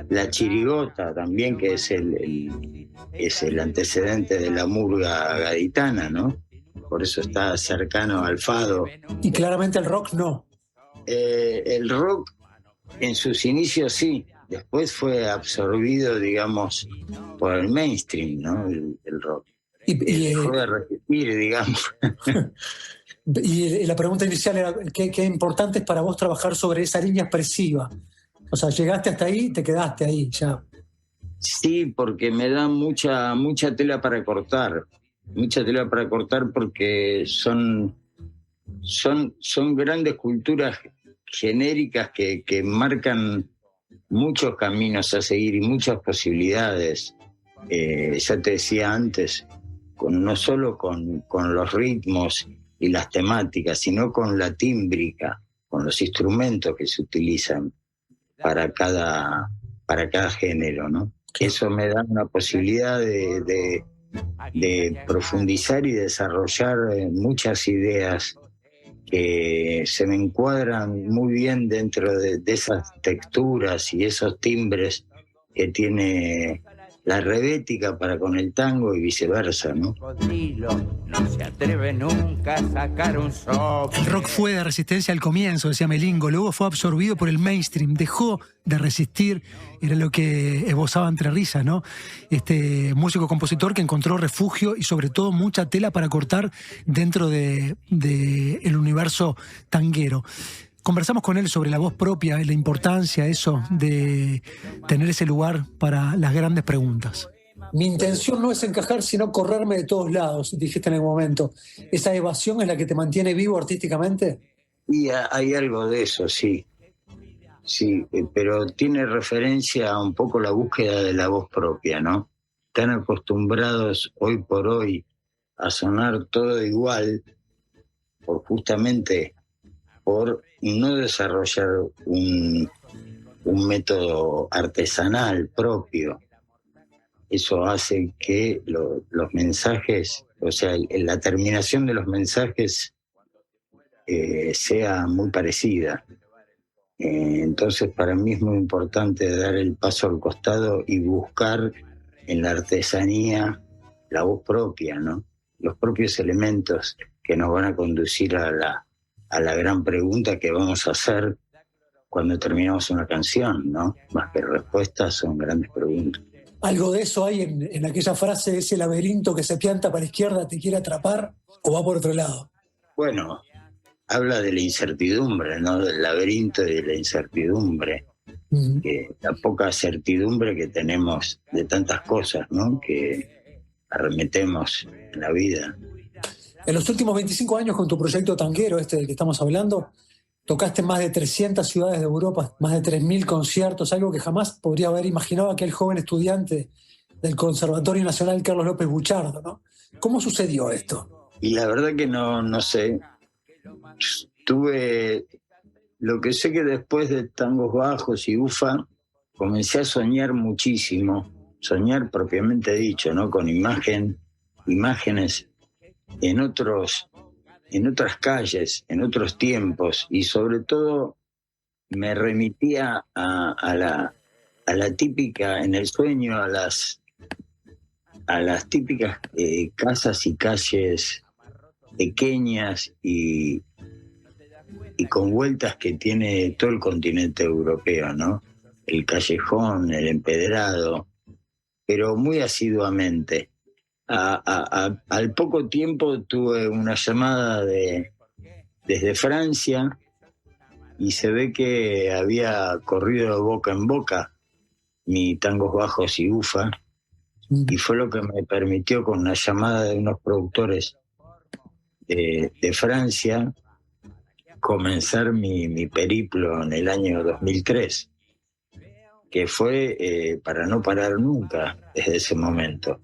La chirigota también, que es el antecedente de la murga gaditana, ¿no? Por eso está cercano al fado. Y claramente el rock no. El rock en sus inicios sí, después fue absorbido, digamos, por el mainstream, ¿no? El rock. Dejó de resistir, digamos. Y la pregunta inicial era, ¿qué importante es para vos trabajar sobre esa línea expresiva? O sea, llegaste hasta ahí, te quedaste ahí, ya. Sí, porque me da mucha tela para cortar. Mucha tela para cortar porque son grandes culturas genéricas que marcan muchos caminos a seguir y muchas posibilidades. Ya te decía antes, no solo con los ritmos y las temáticas, sino con la tímbrica, con los instrumentos que se utilizan para cada género, ¿no? Eso me da una posibilidad de profundizar y desarrollar muchas ideas que se me encuadran muy bien dentro de esas texturas y esos timbres que tiene la rebética para con el tango y viceversa, ¿no? No se atreve nunca a sacar un soplo. El rock fue de resistencia al comienzo, decía Melingo, luego fue absorbido por el mainstream, dejó de resistir, era lo que esbozaba Entre Risas, ¿no? Este músico-compositor que encontró refugio y sobre todo mucha tela para cortar dentro de el universo tanguero. Conversamos con él sobre la voz propia y la importancia, eso, de tener ese lugar para las grandes preguntas. Mi intención no es encajar, sino correrme de todos lados, dijiste en el momento. ¿Esa evasión es la que te mantiene vivo artísticamente? Y hay algo de eso, sí. Sí, pero tiene referencia a un poco la búsqueda de la voz propia, ¿no? Tan acostumbrados hoy por hoy a sonar todo igual, justamente por no desarrollar un método artesanal propio. Eso hace que los mensajes, o sea, la terminación de los mensajes sea muy parecida. Entonces, para mí es muy importante dar el paso al costado y buscar en la artesanía la voz propia, ¿no? Los propios elementos que nos van a conducir a la gran pregunta que vamos a hacer cuando terminamos una canción, ¿no? Más que respuestas, son grandes preguntas. ¿Algo de eso hay en aquella frase, ese laberinto que se pianta para la izquierda te quiere atrapar, o va por otro lado? Bueno, habla de la incertidumbre, ¿no? Del laberinto y de la incertidumbre. Que la poca certidumbre que tenemos de tantas cosas, ¿no? Que arremetemos en la vida. En los últimos 25 años con tu proyecto tanguero, del que estamos hablando, tocaste en más de 300 ciudades de Europa, más de 3.000 conciertos, algo que jamás podría haber imaginado aquel joven estudiante del Conservatorio Nacional Carlos López Buchardo, ¿no? ¿Cómo sucedió esto? Y la verdad que no sé. Lo que sé que después de Tangos Bajos y UFA, comencé a soñar muchísimo, soñar propiamente dicho, ¿no? Con imágenes en otras calles, en otros tiempos, y sobre todo me remitía a la típica, en el sueño, a las típicas casas y calles pequeñas y con vueltas que tiene todo el continente europeo, ¿no? El callejón, el empedrado, pero muy asiduamente. Al poco tiempo tuve una llamada desde Francia y se ve que había corrido de boca en boca mi Tangos Bajos y UFA, y fue lo que me permitió, con una llamada de unos productores de Francia, comenzar mi periplo en el año 2003. que fue para no parar nunca desde ese momento.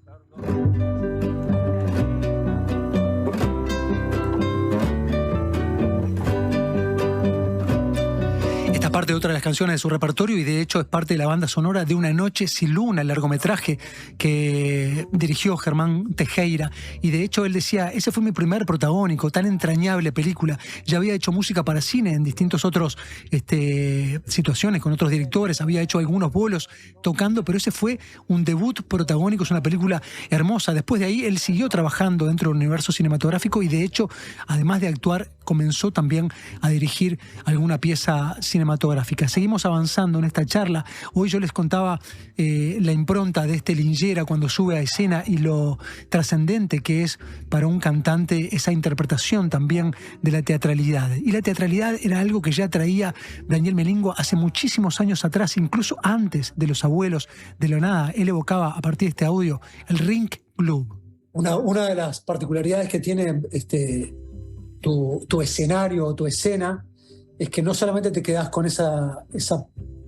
Parte de otra de las canciones de su repertorio y de hecho es parte de la banda sonora de Una noche sin luna, el largometraje que dirigió Germán Tejera, y de hecho él decía, ese fue mi primer protagónico, tan entrañable película. Ya había hecho música para cine en distintos otros situaciones con otros directores, había hecho algunos bolos tocando, pero ese fue un debut protagónico, es una película hermosa. Después de ahí él siguió trabajando dentro del universo cinematográfico y de hecho, además de actuar, comenzó también a dirigir alguna pieza cinematográfica. Seguimos avanzando en esta charla. Hoy yo les contaba la impronta de este Lingera cuando sube a escena y lo trascendente que es para un cantante esa interpretación también de la teatralidad. Y la teatralidad era algo que ya traía Daniel Melingo hace muchísimos años atrás, incluso antes de Los Abuelos de la Nada. Él evocaba a partir de este audio el Ring Club. Una de las particularidades que tiene tu escenario o tu escena es que no solamente te quedás con esa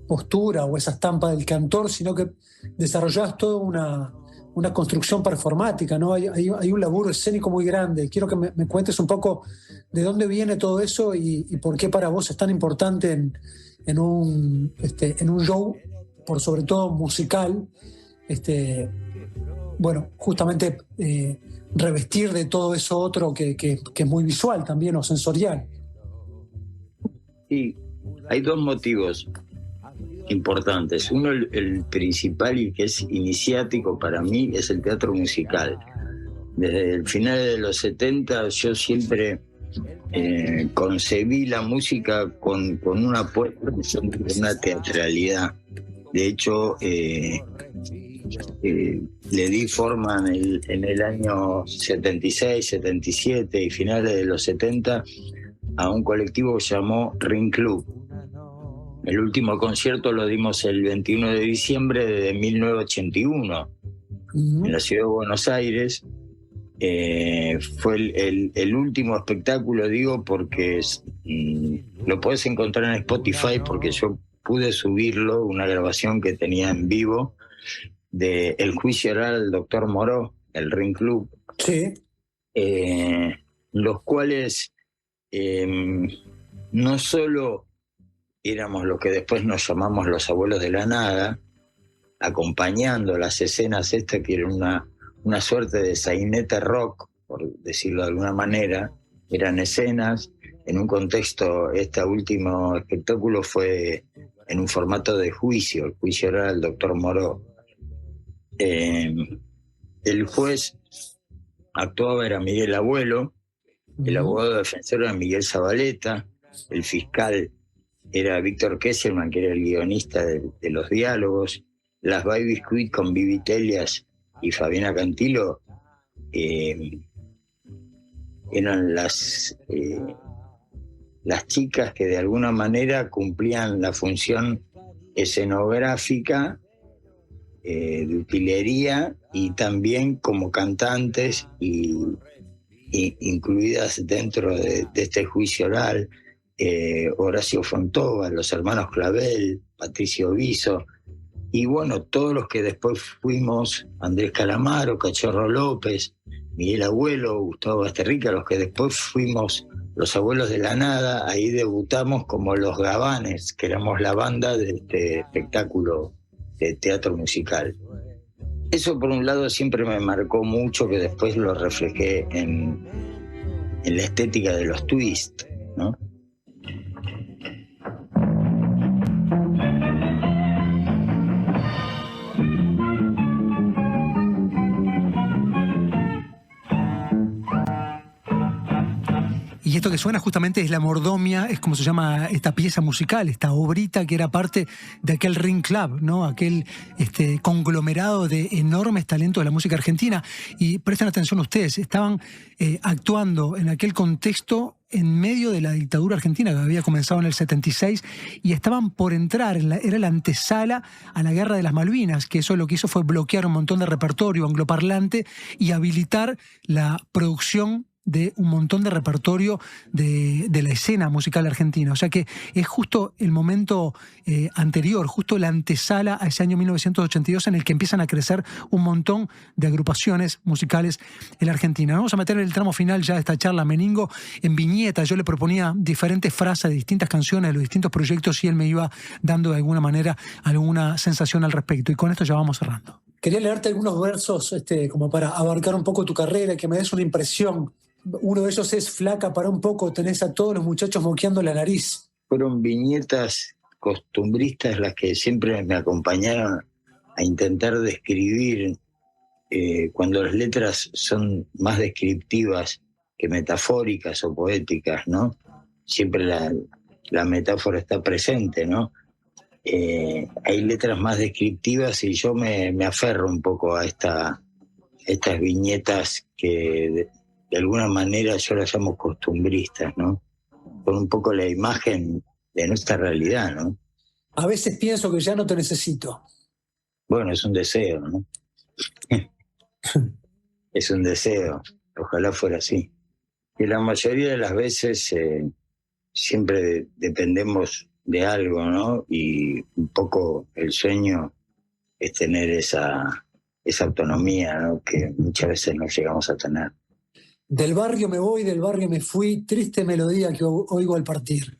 postura o esa estampa del cantor, sino que desarrollás toda una construcción performática, ¿no? Hay un laburo escénico muy grande. Quiero que me cuentes un poco de dónde viene todo eso y por qué para vos es tan importante en un show, por sobre todo musical, bueno, justamente revestir de todo eso otro que es muy visual también o sensorial. Sí, hay dos motivos importantes. Uno, el principal y que es iniciático para mí, es el teatro musical. Desde el final de los 70 yo siempre concebí la música con una teatralidad. De hecho, le di forma en el año 76, 77 y finales de los 70 a un colectivo que se llamó Ring Club. El último concierto lo dimos el 21 de diciembre de 1981 en la ciudad de Buenos Aires. Fue el último espectáculo, digo, porque lo podés encontrar en Spotify, porque yo pude subirlo, una grabación que tenía en vivo de El juicio oral del doctor Moró, el Ring Club. Sí. Los cuales no solo éramos lo que después nos llamamos los Abuelos de la Nada, acompañando las escenas estas que eran una suerte de sainete rock, por decirlo de alguna manera. Eran escenas en un contexto. Este último espectáculo fue en un formato de juicio, el juicio oral del doctor Moró. El juez actuaba, era Miguel Abuelo, el abogado defensor era Miguel Zabaleta, el fiscal era Víctor Kesselman, que era el guionista de los diálogos, las Baby Biscuit con Vivi Telias y Fabiana Cantilo eran las chicas que de alguna manera cumplían la función escenográfica, de utilería, y también como cantantes y incluidas dentro de este juicio oral, Horacio Fontova, los hermanos Clavel, Patricio Viso, y bueno, todos los que después fuimos, Andrés Calamaro, Cachorro López, Miguel Abuelo, Gustavo Basterrica, los que después fuimos los Abuelos de la Nada. Ahí debutamos como Los Gabanes, que éramos la banda de este espectáculo de teatro musical. Eso por un lado siempre me marcó mucho, que después lo reflejé en la estética de los twists, ¿no? Y esto que suena justamente es La Mordomia, es como se llama esta pieza musical, esta obrita que era parte de aquel Ring Club, ¿no? Aquel conglomerado de enormes talentos de la música argentina. Y presten atención ustedes, estaban actuando en aquel contexto en medio de la dictadura argentina que había comenzado en el 76 y estaban por entrar, era la antesala a la Guerra de las Malvinas, que eso lo que hizo fue bloquear un montón de repertorio angloparlante y habilitar la producción de un montón de repertorio de la escena musical argentina. O sea que es justo el momento anterior, justo la antesala a ese año 1982 en el que empiezan a crecer un montón de agrupaciones musicales en la Argentina. Vamos a meter en el tramo final ya de esta charla a Melingo en viñetas. Yo le proponía diferentes frases de distintas canciones, de los distintos proyectos, y él me iba dando de alguna manera alguna sensación al respecto. Y con esto ya vamos cerrando. Quería leerte algunos versos como para abarcar un poco tu carrera, que me des una impresión. Uno de ellos es: flaca, para un poco, tenés a todos los muchachos moqueando la nariz. Fueron viñetas costumbristas las que siempre me acompañaron a intentar describir, cuando las letras son más descriptivas que metafóricas o poéticas, ¿no? Siempre la metáfora está presente, ¿no? Hay letras más descriptivas y yo me aferro un poco a estas viñetas que de alguna manera yo las llamo costumbristas, ¿no? Con un poco la imagen de nuestra realidad, ¿no? A veces pienso que ya no te necesito. Bueno, es un deseo, ¿no? Es un deseo, ojalá fuera así. Y la mayoría de las veces siempre dependemos de algo, ¿no? Y un poco el sueño es tener esa autonomía, ¿no? Que muchas veces no llegamos a tener. Del barrio me voy, del barrio me fui, triste melodía que oigo al partir.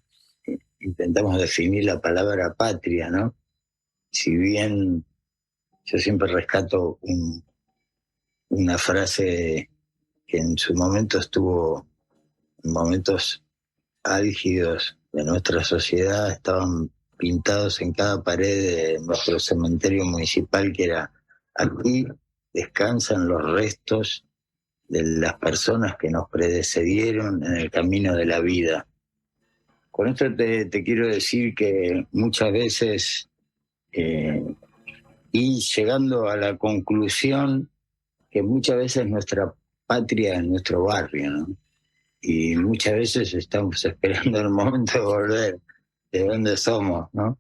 Intentamos definir la palabra patria, ¿no? Si bien yo siempre rescato una frase que en su momento estuvo en momentos álgidos de nuestra sociedad, estaban pintados en cada pared de nuestro cementerio municipal, que era: aquí descansan los restos de las personas que nos precedieron en el camino de la vida. Con esto te quiero decir que muchas veces, y llegando a la conclusión que muchas veces nuestra patria es nuestro barrio, ¿no? Y muchas veces estamos esperando el momento de volver de donde somos, ¿no?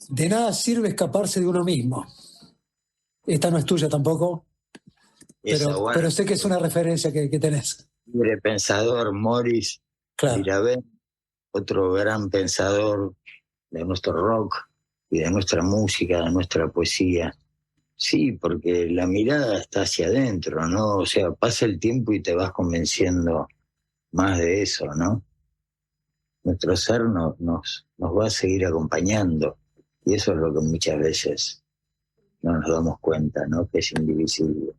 De nada sirve escaparse de uno mismo. Esta no es tuya tampoco, pero sé que es una referencia que tenés. Libre pensador, Morris Mirabel, otro gran pensador de nuestro rock y de nuestra música, de nuestra poesía. Sí, porque la mirada está hacia adentro, ¿no? O sea, pasa el tiempo y te vas convenciendo más de eso, ¿no? Nuestro ser nos va a seguir acompañando, y eso es lo que muchas veces no nos damos cuenta, ¿no? Que es indivisible.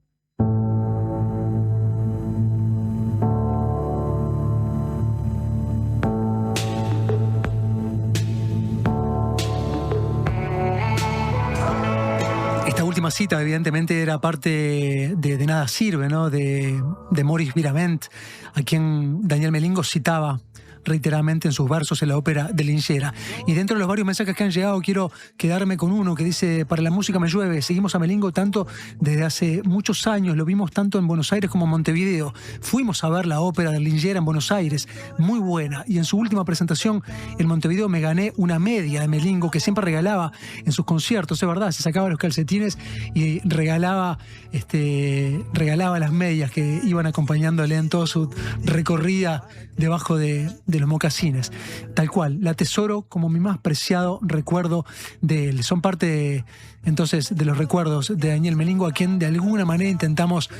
Última cita, evidentemente, era parte de Nada Sirve, ¿no? De Maurice Viravent, a quien Daniel Melingo citaba reiteradamente en sus versos en la ópera de Lingera. Y dentro de los varios mensajes que han llegado, quiero quedarme con uno que dice: para la música me llueve. Seguimos a Melingo tanto desde hace muchos años, lo vimos tanto en Buenos Aires como en Montevideo. Fuimos a ver la ópera de Lingera en Buenos Aires, muy buena. Y en su última presentación en Montevideo me gané una media de Melingo que siempre regalaba en sus conciertos, es verdad, se sacaba los calcetines y regalaba las medias que iban acompañándole en toda su recorrida debajo de los mocasines. Tal cual, la atesoro como mi más preciado recuerdo de él. Son parte entonces de los recuerdos de Daniel Melingo, a quien de alguna manera intentamos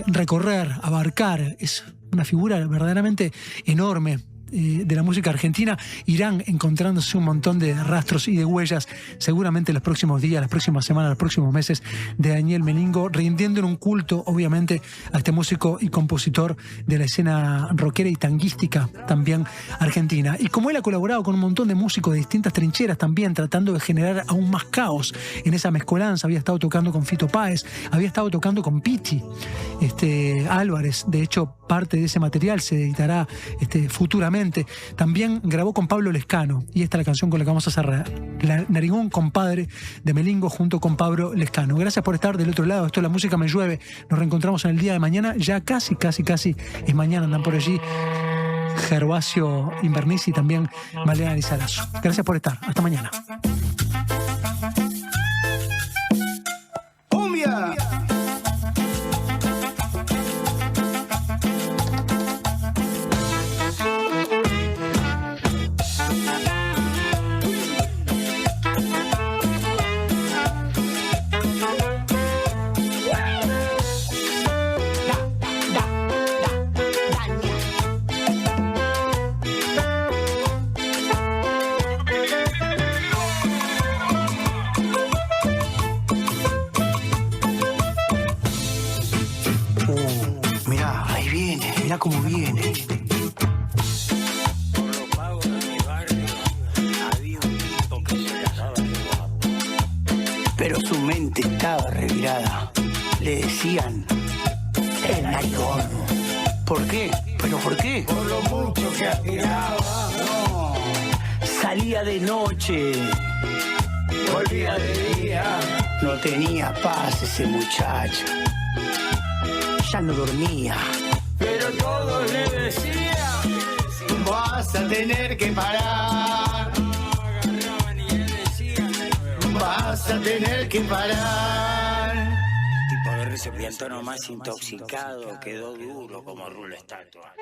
recorrer, abarcar. Es una figura verdaderamente enorme de la música argentina. Irán encontrándose un montón de rastros y de huellas seguramente los próximos días, las próximas semanas, los próximos meses, de Daniel Melingo, rindiendo en un culto obviamente a este músico y compositor de la escena rockera y tanguística también argentina. Y como él ha colaborado con un montón de músicos de distintas trincheras también, tratando de generar aún más caos en esa mezcolanza, había estado tocando con Fito Páez, había estado tocando con Piti Álvarez. De hecho, parte de ese material se editará futuramente. También grabó con Pablo Lescano, y esta es la canción con la que vamos a cerrar: La Narigón Compadre de Melingo junto con Pablo Lescano. Gracias por estar del otro lado. Esto es La Música Me Llueve. Nos reencontramos en el día de mañana. Ya casi es mañana. Andan por allí Gervasio Invernici y también Malena Lizarazo. Gracias por estar. Hasta mañana. Mirá cómo viene. Por los pagos de mi barrio había un tipo que se la daba de guapo. Pero su mente estaba revirada. Le decían el narigón. ¿Por qué? ¿Pero por qué? Por lo mucho que aspiraba. No. Salía de noche. Volvía de día. No tenía paz ese muchacho. Ya no dormía. Pero todos le decían, Vas a tener que parar. Vas a tener que parar. tipo de recipiente nomás intoxicado, quedó duro como rulo estatua.